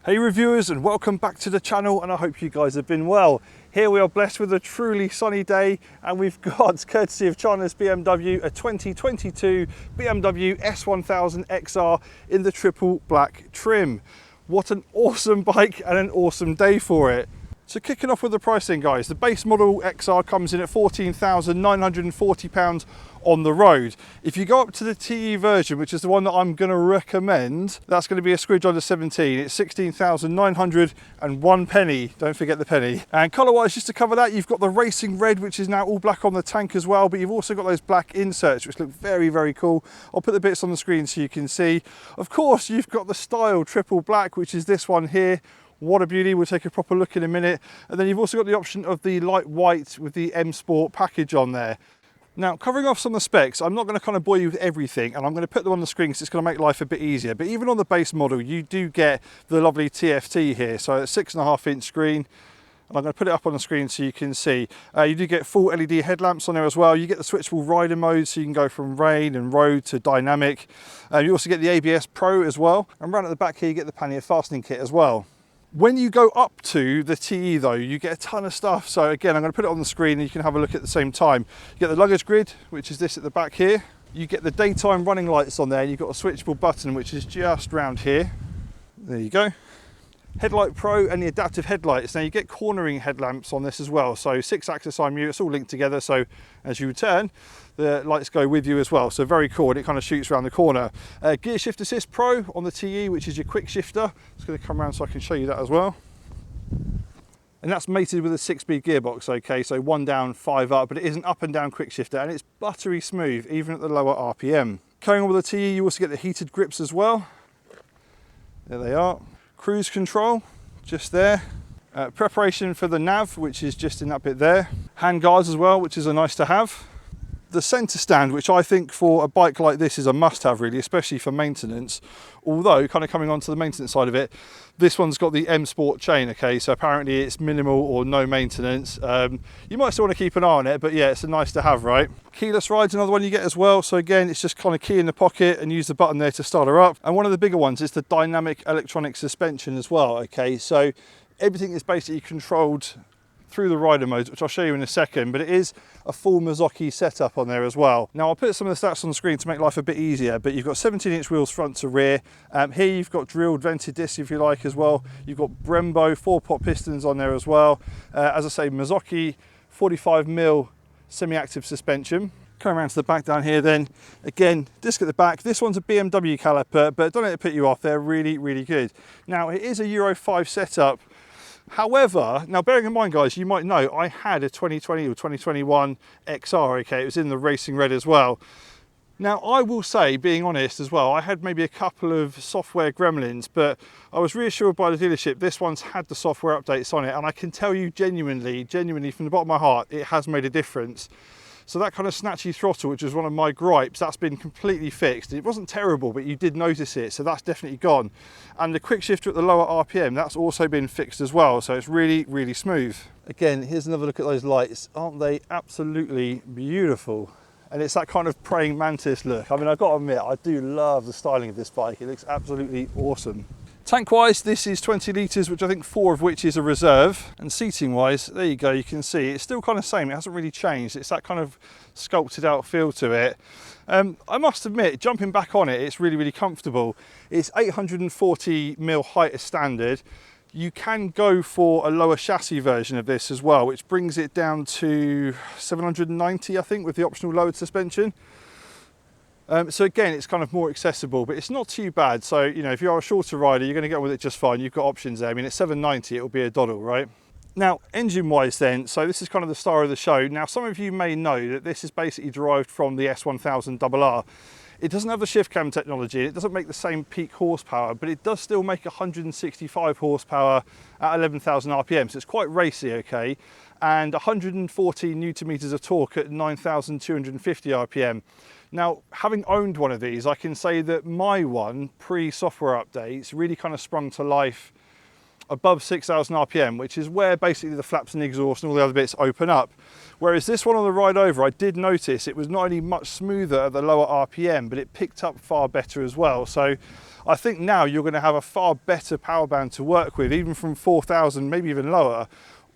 Hey reviewers, and welcome back to the channel, and I hope you guys have been well. Here we are blessed with a truly sunny day, and we've got, courtesy of China's BMW, a 2022 BMW S1000XR in the triple black trim. What an awesome bike and an awesome day for it. So kicking off with the pricing, guys, the base model XR comes in at £14,940 on the road. If you go up to the TE version, which is the one that I'm going to recommend, that's going to be a squidge under 17. It's 16,901 penny. Don't forget the penny. And colour-wise, just to cover that, you've got the racing red, which is now all black on the tank as well, but you've also got those black inserts, which look very, very cool. I'll put the bits on the screen so you can see. Of course, you've got the style triple black, which is this one here. What a beauty. We'll take a proper look in a minute. And then you've also got the option of the light white with the M Sport package on there. Now, covering off some of the specs, I'm not going to kind of bore you with everything, and I'm going to put them on the screen because it's going to make life a bit easier. But even on the base model, you do get the lovely TFT here. So it's a 6.5-inch screen, and I'm going to put it up on the screen so you can see. You do get full LED headlamps on there as well. You get the switchable rider mode, so you can go from rain and road to dynamic. You also get the ABS Pro as well. And right at the back here, you get the pannier fastening kit as well. When you go up to the TE though, you get a ton of stuff. So again, I'm going to put it on the screen and you can have a look at the same time. You get the luggage grid, which is this at the back here. You get the daytime running lights on there. You've got a switchable button, which is just round here. There you go. Headlight Pro and the adaptive headlights. Now you get cornering headlamps on this as well. So 6-axis IMU, it's all linked together. So as you turn, the lights go with you as well. So very cool, and it kind of shoots around the corner. Gear Shift Assist Pro on the TE, which is your quick shifter. It's going to come around so I can show you that as well. And that's mated with a 6-speed gearbox, okay? So 1 down, 5 up, but it is an up and down quick shifter, and it's buttery smooth, even at the lower RPM. Carrying on with the TE, you also get the heated grips as well. There they are. Cruise control, just there. Preparation for the nav, which is just in that bit there. Hand guards as well, which is a nice to have. The centre stand, which I think for a bike like this is a must-have really, especially for maintenance. Although, kind of coming on to the maintenance side of it, this one's got the M Sport chain, okay, so apparently it's minimal or no maintenance. You might still want to keep an eye on it, but yeah, it's a nice to have, right? Keyless ride's another one you get as well. So again, it's just kind of key in the pocket and use the button there to start her up. And one of the bigger ones is the dynamic electronic suspension as well, okay? So everything is basically controlled through the rider modes, which I'll show you in a second, but it is a full Mazzocchi setup on there as well. Now I'll put some of the stats on the screen to make life a bit easier, but you've got 17-inch wheels front to rear. Here you've got drilled vented discs if you like as well. You've got Brembo 4-pot pistons on there as well. As I say, Mazzocchi 45mm semi-active suspension. Coming around to the back down here then, again, disc at the back. This one's a BMW caliper, but don't let it put you off, they're really, really good. Now it is a Euro 5 setup. However, now bearing in mind guys, you might know I had a 2020 or 2021 XR, okay, it was in the racing red as well. Now I will say, being honest as well, I had maybe a couple of software gremlins, but I was reassured by the dealership this one's had the software updates on it, and I can tell you genuinely from the bottom of my heart, it has made a difference. So that kind of snatchy throttle, which was one of my gripes, that's been completely fixed. It wasn't terrible, but you did notice it, so that's definitely gone. And the quick shifter at the lower RPM, that's also been fixed as well, so it's really, really smooth. Again, here's another look at those lights. Aren't they absolutely beautiful? And it's that kind of praying mantis look. I mean, I've got to admit, I do love the styling of this bike. It looks absolutely awesome. Tank-wise, this is 20 litres, which I think 4 of which is a reserve. And seating-wise, there you go, you can see it's still kind of same. It hasn't really changed. It's that kind of sculpted out feel to it. I must admit, jumping back on it, it's really, really comfortable. It's 840mm height as standard. You can go for a lower chassis version of this as well, which brings it down to 790, I think, with the optional lowered suspension. So again, it's kind of more accessible, but it's not too bad. So, you know, if you are a shorter rider, you're going to get on with it just fine. You've got options there. I mean, at 790, it'll be a doddle, right? Now, engine-wise then, so this is kind of the star of the show. Now, some of you may know that this is basically derived from the S1000XR. It doesn't have the shift cam technology, it doesn't make the same peak horsepower, but it does still make 165 horsepower at 11,000 RPM, so it's quite racy, okay? And 114 Newton meters of torque at 9,250 RPM. Now, having owned one of these, I can say that my one, pre-software updates, really kind of sprung to life above 6,000 RPM, which is where basically the flaps and exhaust and all the other bits open up. Whereas this one on the ride over, I did notice it was not only much smoother at the lower RPM, but it picked up far better as well. So I think now you're going to have a far better power band to work with, even from 4,000, maybe even lower,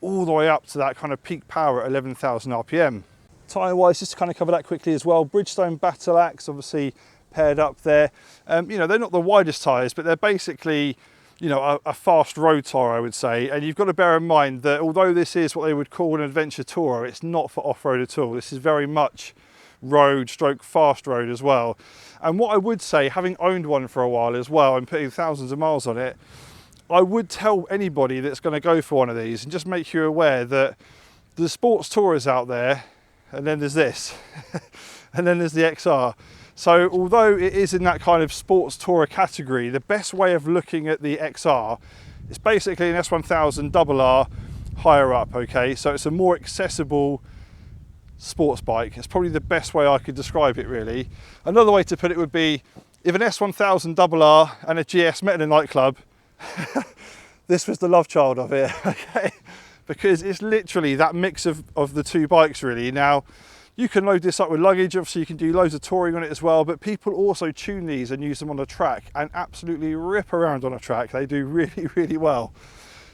all the way up to that kind of peak power at 11,000 RPM. Tyre wise, just to kind of cover that quickly as well, Bridgestone Battle Axe obviously paired up there. You know, they're not the widest tyres, but they're basically, you know, a fast road tyre, I would say. And you've got to bear in mind that although this is what they would call an adventure tourer, it's not for off-road at all. This is very much road stroke fast road as well. And what I would say, having owned one for a while as well and putting thousands of miles on it, I would tell anybody that's going to go for one of these and just make you aware that the sports tourers out there, and then there's this, and then there's the XR. So although it is in that kind of sports tourer category, the best way of looking at the XR is basically an S1000RR higher up, okay? So it's a more accessible sports bike. It's probably the best way I could describe it, really. Another way to put it would be, if an S1000RR and a GS met in a nightclub, this was the love child of it, okay? Because it's literally that mix of the two bikes, really. Now, you can load this up with luggage, obviously you can do loads of touring on it as well, but people also tune these and use them on the track and absolutely rip around on a track. They do really, really well.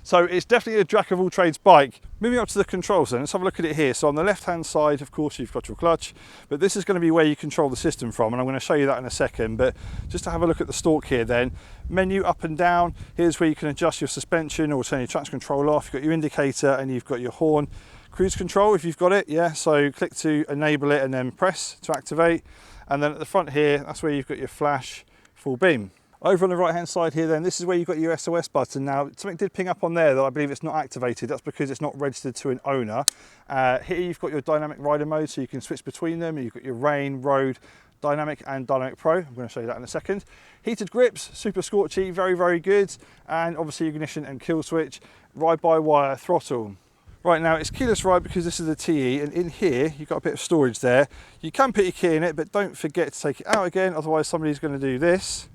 So it's definitely a jack of all trades bike. Moving up to the controls then, let's have a look at it here. So on the left-hand side, of course, you've got your clutch, but this is going to be where you control the system from, and I'm going to show you that in a second. But just to have a look at the stalk here then, menu up and down, here's where you can adjust your suspension or turn your traction control off. You've got your indicator and you've got your horn. Cruise control, if you've got it, yeah, so click to enable it and then press to activate. And then at the front here, that's where you've got your flash, full beam. Over on the right hand side here then, this is where you've got your SOS button. Now, something did ping up on there that I believe it's not activated. That's because it's not registered to an owner. Here you've got your dynamic rider mode, so you can switch between them. You've got your rain, road, dynamic and dynamic pro. I'm going to show you that in a second. Heated grips, super scorchy, very, very good. And obviously ignition and kill switch, ride-by-wire throttle. Right, now it's keyless ride because this is the TE, and in here you've got a bit of storage there. You can put your key in it, but don't forget to take it out again, otherwise somebody's going to do this.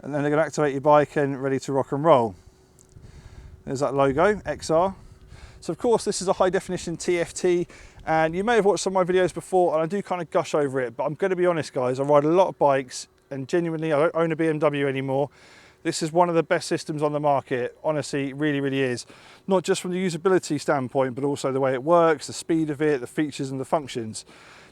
And then they're going to activate your bike and ready to rock and roll. There's that logo, XR. So of course this is a high definition TFT, and you may have watched some of my videos before and I do kind of gush over it, but I'm going to be honest guys, I ride a lot of bikes and genuinely I don't own a BMW anymore. This is one of the best systems on the market, honestly, it really, really is. Not just from the usability standpoint, but also the way it works, the speed of it, the features and the functions.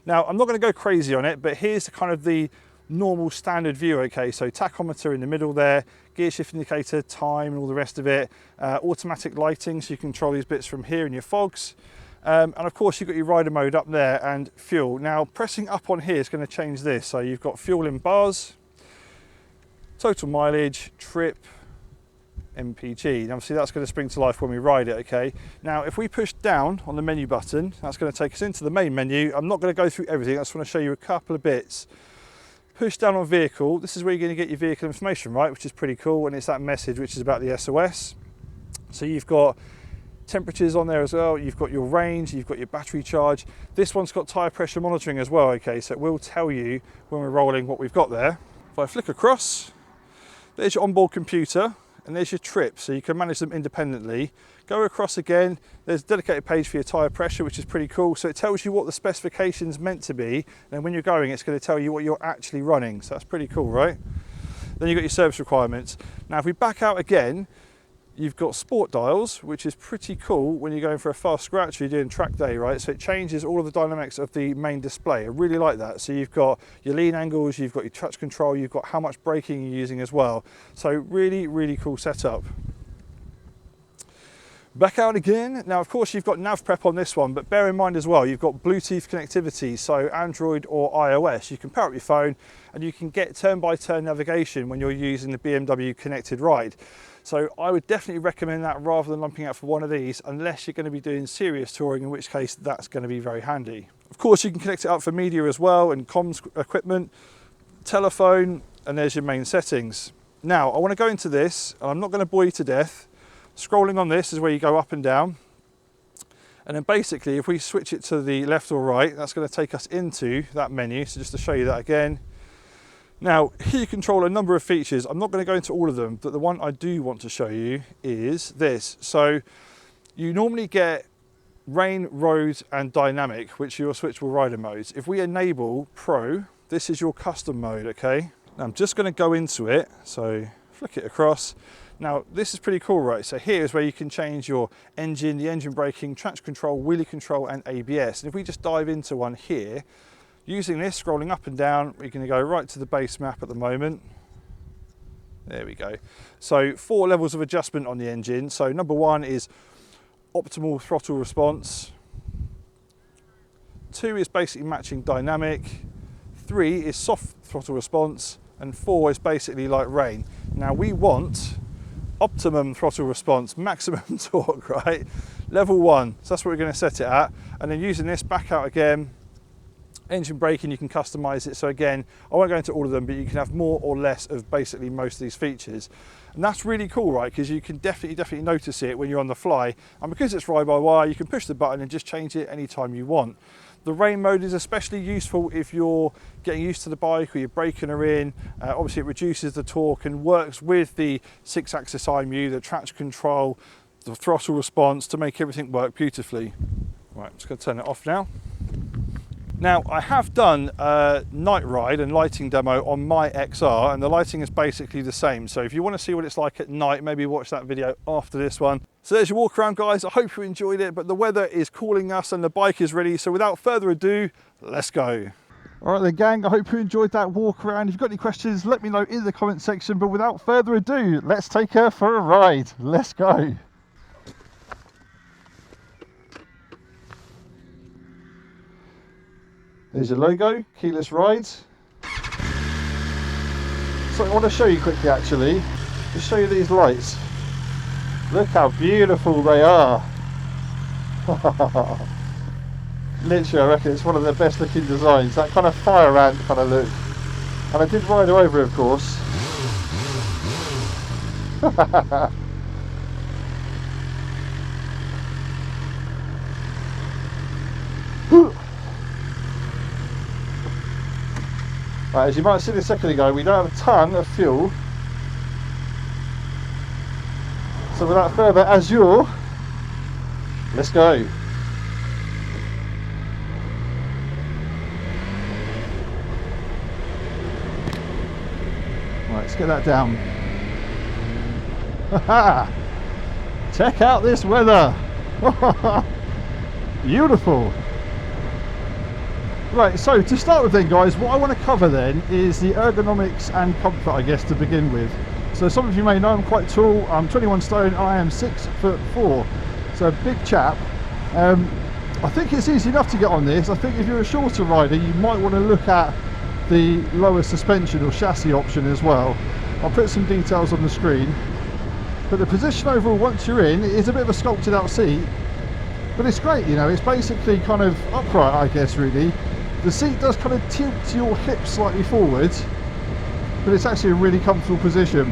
Now, I'm not going to go crazy on it, but here's kind of the normal standard view, okay? So tachometer in the middle there, gear shift indicator, time and all the rest of it, automatic lighting, so you can control these bits from here in your fogs. And of course you've got your rider mode up there and fuel. Now, pressing up on here is going to change this. So you've got fuel in bars, total mileage, trip, MPG. And obviously that's going to spring to life when we ride it, okay? Now, if we push down on the menu button, that's going to take us into the main menu. I'm not going to go through everything, I just want to show you a couple of bits. Push down on vehicle, this is where you're going to get your vehicle information, right? Which is pretty cool, and it's that message which is about the SOS. So you've got temperatures on there as well, you've got your range, you've got your battery charge. This one's got tyre pressure monitoring as well, okay? So it will tell you when we're rolling what we've got there. If I flick across, there's your onboard computer and there's your trip, so you can manage them independently. Go across again, there's a dedicated page for your tyre pressure, which is pretty cool. So it tells you what the specification's meant to be, and when you're going, it's going to tell you what you're actually running. So that's pretty cool, right? Then you've got your service requirements. Now, if we back out again, you've got sport dials, which is pretty cool when you're going for a fast scratch or you're doing track day, right? So it changes all of the dynamics of the main display. I really like that. So you've got your lean angles, you've got your touch control, you've got how much braking you're using as well. So really, really cool setup. Back out again. Now, of course, you've got nav prep on this one, but bear in mind as well, you've got Bluetooth connectivity, so Android or iOS. You can pair up your phone and you can get turn-by-turn navigation when you're using the BMW Connected Ride. So I would definitely recommend that rather than lumping out for one of these, unless you're going to be doing serious touring, in which case that's going to be very handy. Of course, you can connect it up for media as well and comms equipment, telephone, and there's your main settings. Now, I want to go into this, and I'm not going to bore you to death. Scrolling on this is where you go up and down. And then basically, if we switch it to the left or right, that's going to take us into that menu. So just to show you that again. Now, here you control a number of features. I'm not going to go into all of them, but the one I do want to show you is this. So you normally get rain, road, and dynamic, which are your switchable rider modes. If we enable Pro, this is your custom mode, okay? Now I'm just going to go into it. So flick it across. Now, this is pretty cool, right? So here is where you can change your engine, the engine braking, traction control, wheelie control, and ABS. And if we just dive into one here, using this, scrolling up and down, we're going to go right to the base map at the moment. There we go. So 4 levels of adjustment on the engine. So number 1 is optimal throttle response. 2 is basically matching dynamic. 3 is soft throttle response. And 4 is basically like rain. Now we want optimum throttle response, maximum torque, right? Level 1, so that's what we're going to set it at. And then using this, back out again, engine braking, you can customize it. So again, I won't go into all of them, but you can have more or less of basically most of these features. And that's really cool, right? Because you can definitely notice it when you're on the fly. And because it's ride-by-wire, you can push the button and just change it anytime you want. The rain mode is especially useful if you're getting used to the bike or you're braking her in. Obviously it reduces the torque and works with the 6-axis IMU, the traction control, the throttle response to make everything work beautifully. Right, I'm just going to turn it off now. Now, I have done a night ride and lighting demo on my XR, and the lighting is basically the same. So if you want to see what it's like at night, maybe watch that video after this one. So there's your walk around, guys. I hope you enjoyed it, but the weather is calling us and the bike is ready. So without further ado, let's go. All right then, gang, I hope you enjoyed that walk around. If you've got any questions, let me know in the comment section. But without further ado, let's take her for a ride. Let's go. There's your logo, keyless rides. So I want to show you quickly actually, just show you these lights. Look how beautiful they are. Literally, I reckon it's one of the best looking designs. That kind of fire ant kind of look. And I did ride her over, of course. Right, as you might have seen a second ago, we don't have a ton of fuel. So without further ado, let's go. Right, let's get that down. Check out this weather. Beautiful. Right, so to start with then, guys, what I want to cover then is the ergonomics and comfort, I guess, to begin with. So some of you may know I'm quite tall. I'm 21 stone and I am 6'4", so a big chap. I think it's easy enough to get on this. I think if you're a shorter rider, you might want to look at the lower suspension or chassis option as well. I'll put some details on the screen. But the position overall, once you're in, it is a bit of a sculpted out seat, but it's great, you know. It's basically kind of upright, I guess, really. The seat does kind of tilt your hips slightly forwards, but it's actually a really comfortable position.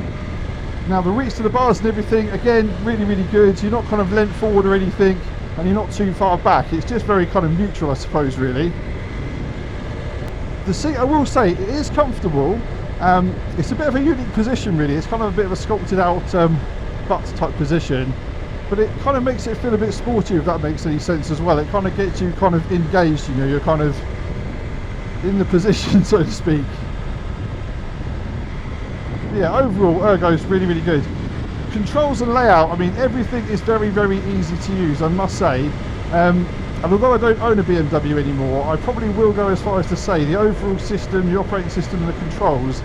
Now the reach to the bars and everything, again, really, really good. You're not kind of leant forward or anything, and you're not too far back. It's just very kind of neutral, I suppose, really. The seat, I will say, it is comfortable. It's a bit of a unique position, really. It's kind of a bit of a sculpted out butt type position, but it kind of makes it feel a bit sporty, if that makes any sense as well. It kind of gets you kind of engaged, you know, you're kind of in the position, so to speak. Yeah, overall ergo is really, really good. Controls and layout, I mean, everything is very, very easy to use, I must say. And although I don't own a BMW anymore, I probably will go as far as to say the overall system, the operating system and the controls,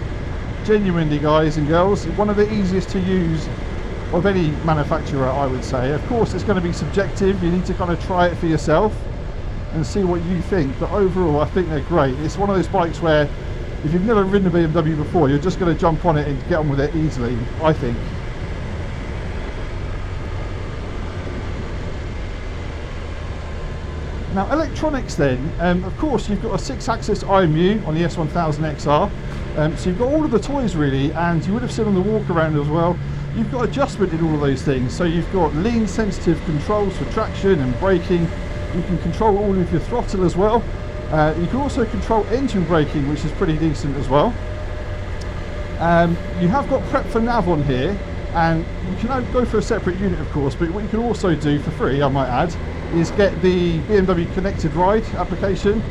genuinely, guys and girls, one of the easiest to use of any manufacturer, I would say. Of course, it's going to be subjective. You need to kind of try it for yourself and see what you think, but overall I think they're great. It's one of those bikes where if you've never ridden a BMW before, you're just going to jump on it and get on with it easily, I think. Now electronics then, of course you've got a 6-axis IMU on the S1000XR, so you've got all of the toys really, and you would have seen on the walk around as well, you've got adjustment in all of those things. So you've got lean sensitive controls for traction and braking, you can control all of your throttle as well, you can also control engine braking, which is pretty decent as well. You have got prep for nav on here, and you can go for a separate unit of course, but what you can also do for free, I might add, is get the BMW Connected Ride application,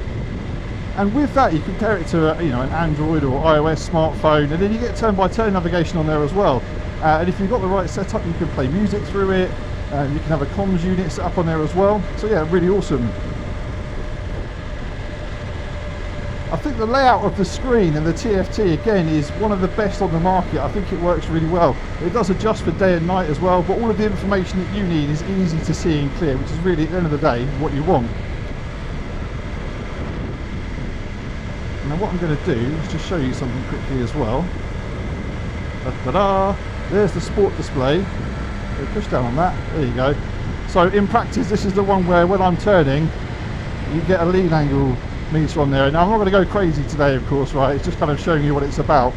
and with that you compare it to an Android or iOS smartphone, and then you get turn-by-turn navigation on there as well. And if you've got the right setup, you can play music through it, you can have a comms unit set up on there as well. So yeah, really awesome. I think the layout of the screen and the TFT again is one of the best on the market. I think it works really well. It does adjust for day and night as well, but all of the information that you need is easy to see and clear, which is really at the end of the day what you want. Now what I'm going to do is just show you something quickly as well. Ta-da! There's the sport display. So push down on that, there you go. So in practice this is the one where when I'm turning you get a lean angle meter on there. Now I'm not going to go crazy today of course, right, it's just kind of showing you what it's about.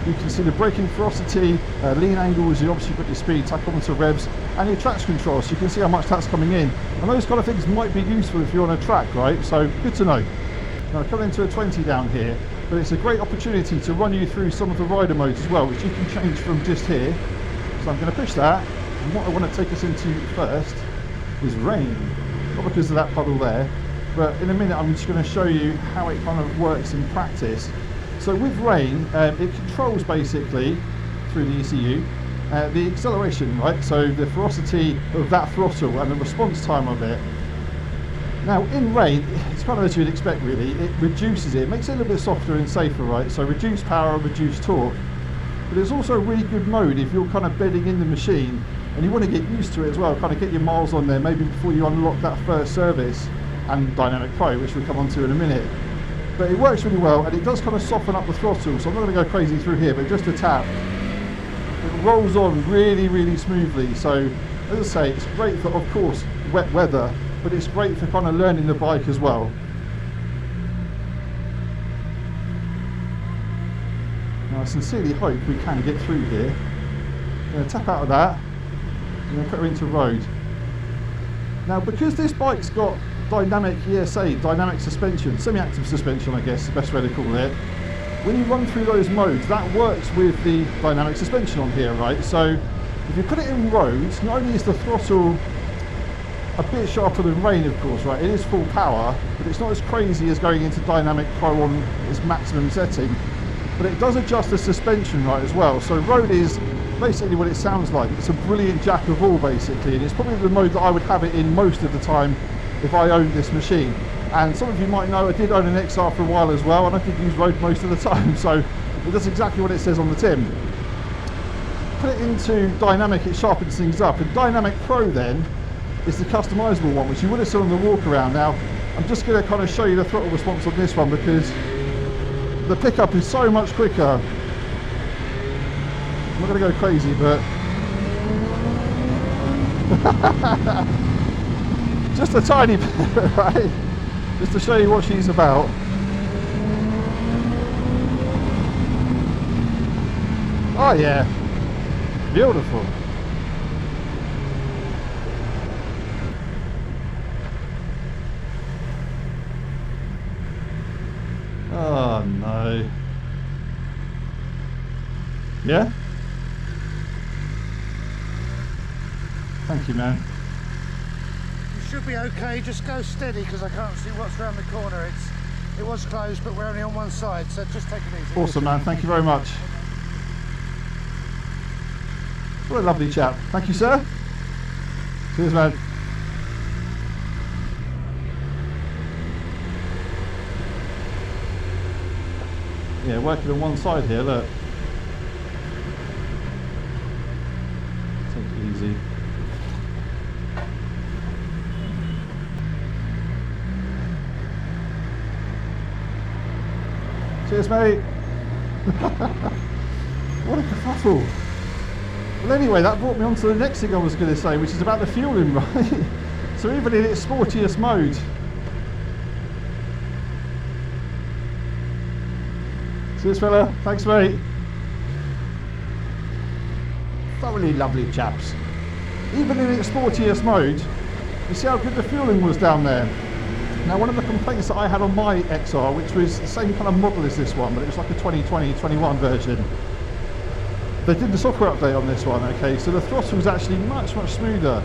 You can see the braking ferocity, lean angles, you obviously got your speed, tachometer, revs, and your traction control, so you can see how much that's coming in. And those kind of things might be useful if you're on a track, right, so good to know. Now coming into a 20 down here, but it's a great opportunity to run you through some of the rider modes as well, which you can change from just here. So I'm going to push that, and what I want to take us into first is rain, not because of that puddle there, but in a minute I'm just going to show you how it kind of works in practice. So with rain, it controls basically through the ECU the acceleration, right, so the ferocity of that throttle and the response time of it. Now in rain, it's kind of as you'd expect really, it reduces it, makes it a little bit softer and safer, right, so reduced power, reduced torque. But it's also a really good mode if you're kind of bedding in the machine and you want to get used to it as well, kind of get your miles on there maybe before you unlock that first service and Dynamic Pro, which we'll come on to in a minute. But it works really well, and it does kind of soften up the throttle, so I'm not going to go crazy through here, but just a tap. It rolls on really, really smoothly, so as I say, it's great for, of course, wet weather, but it's great for kind of learning the bike as well. Now I sincerely hope we can get through here. I'm going to tap out of that, I'm going to put her into road. Now because this bike's got dynamic ESA, dynamic suspension, semi-active suspension I guess is the best way to call it, when you run through those modes that works with the dynamic suspension on here, right? So if you put it in roads, not only is the throttle a bit sharper than rain of course, right, it is full power, but it's not as crazy as going into Dynamic Pro on its maximum setting, but it does adjust the suspension right as well. So road is basically what it sounds like, it's a brilliant jack of all basically, and it's probably the mode that I would have it in most of the time if I owned this machine. And some of you might know I did own an XR for a while as well, and I did use road most of the time, so it does exactly what it says on the tin. Put it into dynamic, it sharpens things up, and Dynamic Pro then is the customizable one, which you would have seen on the walk around. Now I'm just going to kind of show you the throttle response on this one because the pickup is so much quicker. I'm not going to go crazy, but just a tiny bit, right? Just to show you what she's about. Oh yeah, beautiful. Oh no. Yeah? Thank you, man. You should be okay, just go steady because I can't see what's around the corner. It was closed, but we're only on one side, so just take it easy. Awesome, man. Thank you very much. What a lovely chap. Thank you, sir. Cheers, man. Yeah, working on one side here, look. easy. Cheers, mate. What a kerfuffle. Well, anyway, that brought me on to the next thing I was going to say, which is about the fueling, right? So even in its sportiest mode, cheers, fella. Thanks, mate. Thoroughly lovely chaps. Even in its sportiest mode, you see how good the fueling was down there. Now, one of the complaints that I had on my XR, which was the same kind of model as this one, but it was like a 2020-21 version, they did the software update on this one, okay, so the throttle was actually much smoother,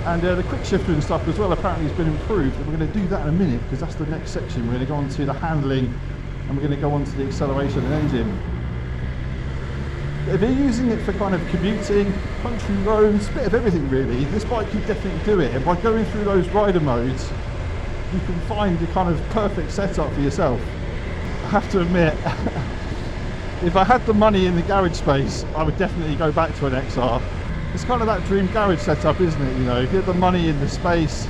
and the quick shifter and stuff as well apparently has been improved, and we're going to do that in a minute because that's the next section. We're going to go on to the handling and we're going to go on to the acceleration and engine. If you're using it for kind of commuting, country roads, a bit of everything really, this bike can definitely do it, and by going through those rider modes you can find the kind of perfect setup for yourself. I have to admit, if I had the money in the garage space, I would definitely go back to an XR. It's kind of that dream garage setup, isn't it? You know, if you had the money in the space,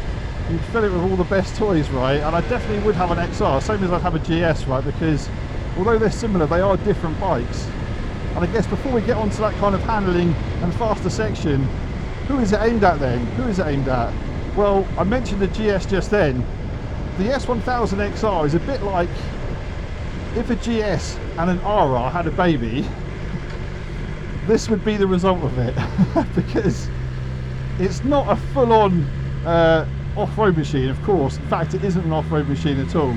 you'd fill it with all the best toys, right? And I definitely would have an XR, same as I'd have a GS, right? Because although they're similar, they are different bikes. And I guess before we get onto that kind of handling and faster section, who is it aimed at then? Who is it aimed at? Well, I mentioned the GS just then. The S1000XR is a bit like if a GS and an RR had a baby, this would be the result of it. Because it's not a full-on off-road machine, of course. In fact, it isn't an off-road machine at all.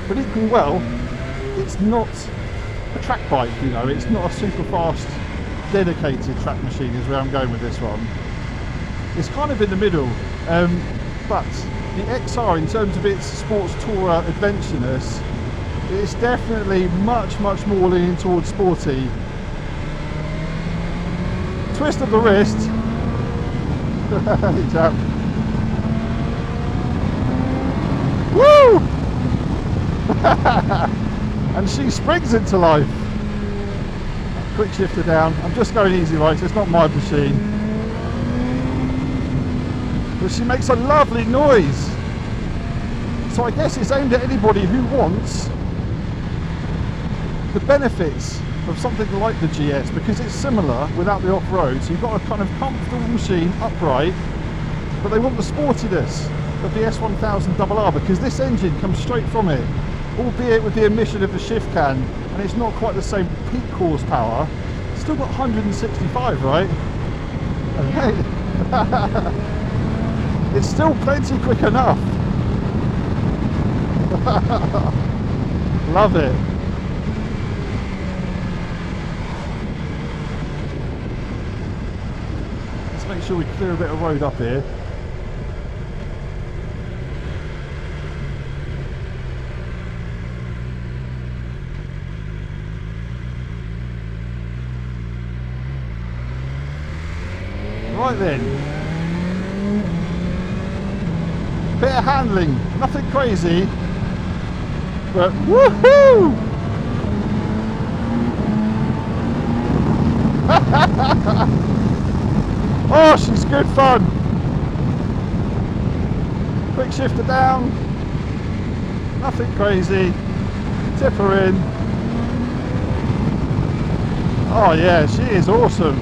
But equally well, it's not a track bike, you know. It's not a super fast, dedicated track machine is where I'm going with this one. It's kind of in the middle. But the XR, in terms of its sports tourer adventureness, it's definitely much more leaning towards sporty. Twist of the wrist. Woo! And she springs into life. Quick shifter down. I'm just going easy, right? So it's not my machine. But she makes a lovely noise. So I guess it's aimed at anybody who wants the benefits of something like the GS, because it's similar without the off-road. So you've got a kind of comfortable machine, upright, but they want the sportiness of the S1000RR because this engine comes straight from it, albeit with the emission of the shift can, and it's not quite the same peak horsepower. It's still got 165, right? Okay. It's still plenty quick enough. Love it. Let's make sure we clear a bit of road up here. Right then. Bit of handling, nothing crazy, but woohoo! Oh, she's good fun. Quick shifter down, nothing crazy, tip her in. Oh yeah, she is awesome.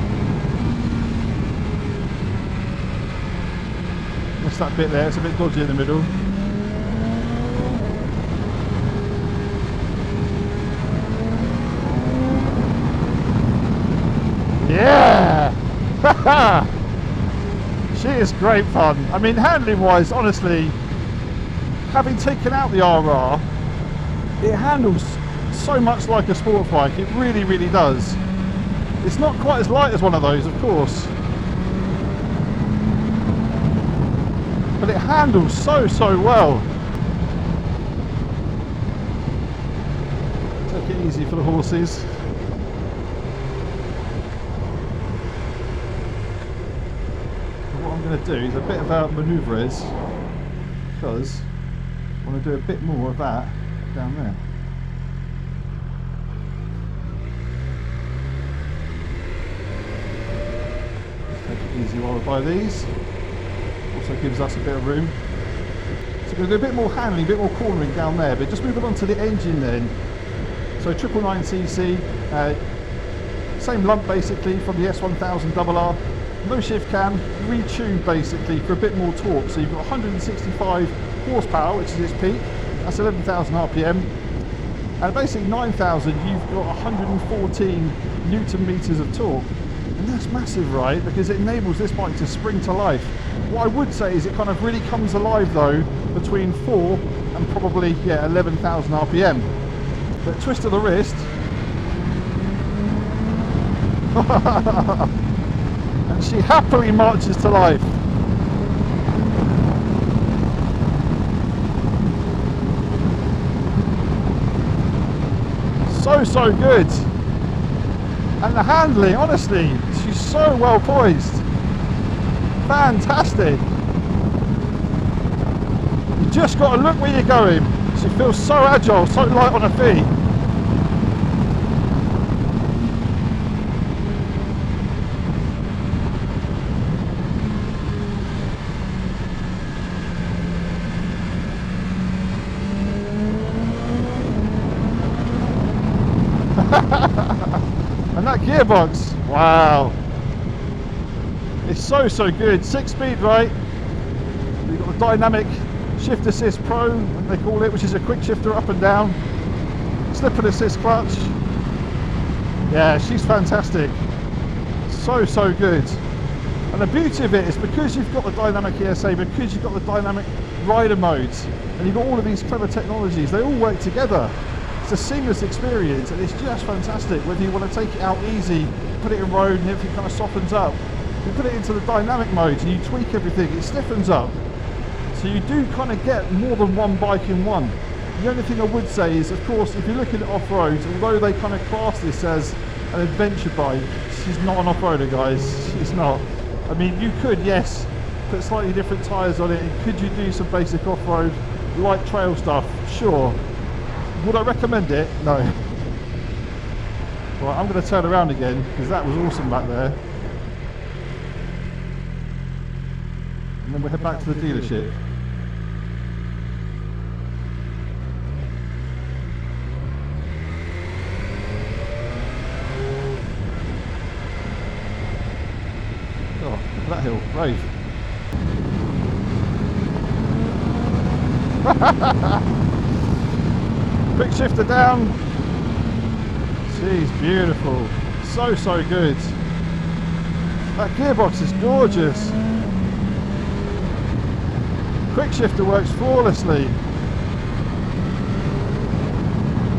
That bit there, it's a bit dodgy in the middle. Yeah! She is great fun. I mean, handling wise, honestly, having taken out the RR, it handles so much like a sport bike. It really does. It's not quite as light as one of those, of course, but it handles so well. Take it easy for the horses. What I'm going to do is a bit of manoeuvres, because I want to do a bit more of that down there. Take it easy while we buy these. Also gives us a bit of room. So we're going to do a bit more handling, a bit more cornering down there, but just moving on to the engine then. So 999cc, same lump basically from the S1000XR. No shift cam, retuned basically for a bit more torque. So you've got 165 horsepower, which is its peak. That's 11,000 RPM. And basically 9,000, you've got 114 Newton meters of torque. And that's massive, right? Because it enables this bike to spring to life. What I would say is it kind of really comes alive though between 4 and probably 11,000 RPM. But twist of the wrist. And she happily marches to life. So good. And the handling, honestly, she's so well poised. Fantastic. You just got to look where you're going. She feels so agile, so light on her feet. And that gearbox, wow, it's so good. 6-speed, right? You've got the dynamic shift assist pro, they call it, which is a quick shifter up and down. Slip and assist clutch. Yeah, she's fantastic. So good. And the beauty of it is because you've got the dynamic ESA, because you've got the dynamic rider modes, and you've got all of these clever technologies, they all work together. It's a seamless experience and it's just fantastic. Whether you want to take it out easy, put it in road and everything kind of softens up. You put it into the dynamic mode and you tweak everything, it stiffens up. So you do kind of get more than one bike in one. The only thing I would say is, of course, if you're looking at off-road, although they kind of class this as an adventure bike, she's not an off-roader, guys. She's not. I mean, you could, yes, put slightly different tyres on it, and could you do some basic off-road, light trail stuff? Sure. Would I recommend it? No. Right, I'm going to turn around again because that was awesome back there. And then we'll head back to the dealership. Oh, look at that hill. Brave. Quick shifter down. She's beautiful. So good. That gearbox is gorgeous. Quick shifter works flawlessly.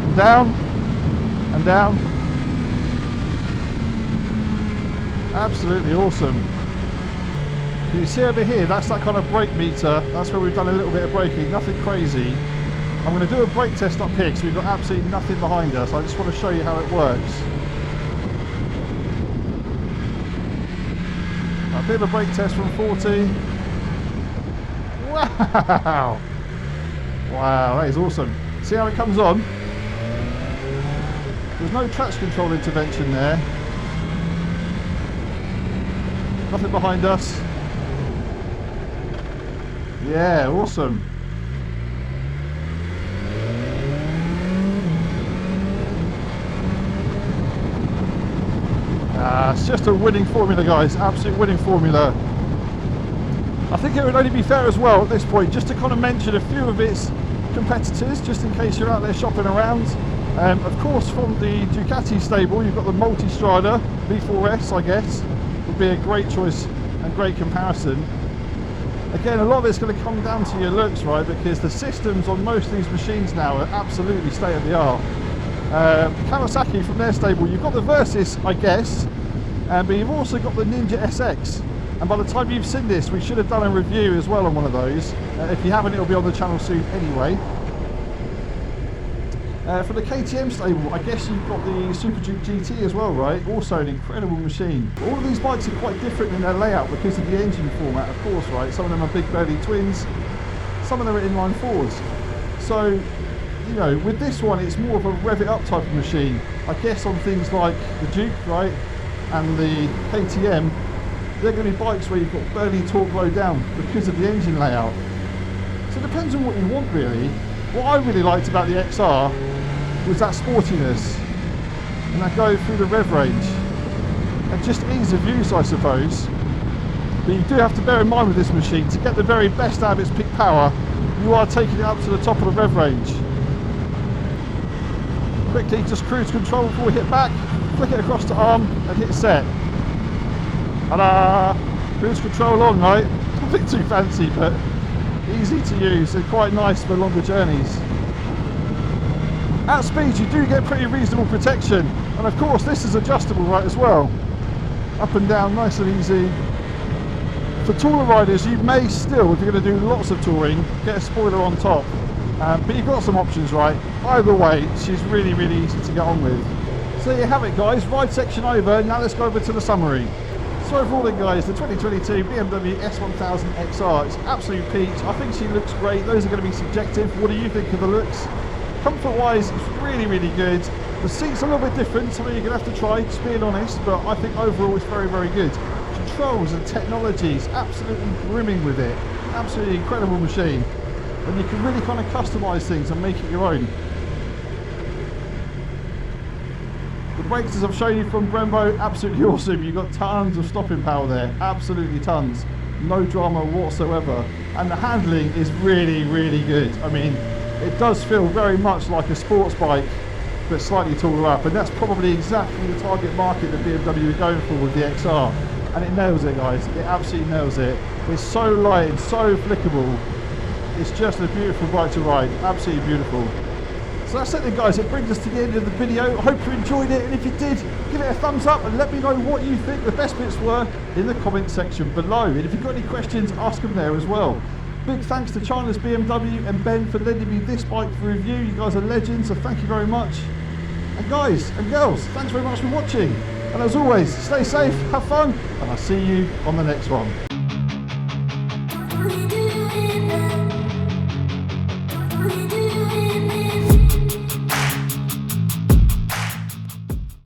And down. And down. Absolutely awesome. Can you see over here? That's that kind of brake meter. That's where we've done a little bit of braking. Nothing crazy. I'm going to do a brake test up here because we've got absolutely nothing behind us. I just want to show you how it works. A bit of a brake test from 40. Wow! Wow, that is awesome. See how it comes on? There's no traction control intervention there. Nothing behind us. Yeah, awesome. It's just a winning formula, guys, absolute winning formula. I think it would only be fair as well at this point just to kind of mention a few of its competitors, just in case you're out there shopping around. Of course, from the Ducati stable, you've got the Multistrada V4S, I guess, would be a great choice and great comparison. Again, a lot of it's going to come down to your looks, right, because the systems on most of these machines now are absolutely state of the art. Kawasaki, from their stable, you've got the Versys, I guess, but you've also got the Ninja SX, and by the time you've seen this, we should have done a review as well on one of those. If you haven't, it'll be on the channel soon anyway. For the KTM stable, I guess you've got the Super Duke GT as well, right? Also an incredible machine. All of these bikes are quite different in their layout because of the engine format, of course, right? Some of them are big belly twins, some of them are inline fours. So, you know, with this one, it's more of a rev it up type of machine. I guess on things like the Duke, right, and the KTM, they're going to be bikes where you've got burning torque low down because of the engine layout. So it depends on what you want really. What I really liked about the XR was that sportiness and that go through the rev range and just ease of use, I suppose. But you do have to bear in mind with this machine, to get the very best out of its peak power, you are taking it up to the top of the rev range. Quickly just cruise control before we hit back, flick it across to arm and hit set. Ta-da! Cruise control on, right? A bit too fancy, but easy to use and quite nice for longer journeys. At speed you do get pretty reasonable protection, and of course this is adjustable right as well. Up and down, nice and easy. For taller riders you may still, if you're going to do lots of touring, get a spoiler on top. But you've got some options, right? Either way, she's really easy to get on with. So there you have it guys, ride section over, now let's go over to the summary. So overall then guys, the 2022 BMW S1000XR, it's absolute peach. I think she looks great. Those are going to be subjective. What do you think of the looks? Comfort wise, it's really good. The seat's a little bit different, something you're going to have to try, just being honest, but I think overall it's very good. Controls and technologies, absolutely brimming with it. Absolutely incredible machine. And you can really kind of customise things and make it your own. The brakes, as I've shown you from Brembo, absolutely awesome. You've got tons of stopping power there, absolutely tons. No drama whatsoever. And the handling is really good. I mean, it does feel very much like a sports bike, but slightly taller up. And that's probably exactly the target market that BMW are going for with the XR. And it nails it guys, it absolutely nails it. It's so light and so flickable. It's just a beautiful bike to ride, absolutely beautiful. So that's it then guys, it brings us to the end of the video. I hope you enjoyed it, and if you did, give it a thumbs up and let me know what you think the best bits were in the comment section below. And if you've got any questions, ask them there as well. Big thanks to China's BMW and Ben for lending me this bike for review. You guys are legends, so thank you very much. And guys and girls, thanks very much for watching. And as always, stay safe, have fun, and I'll see you on the next one.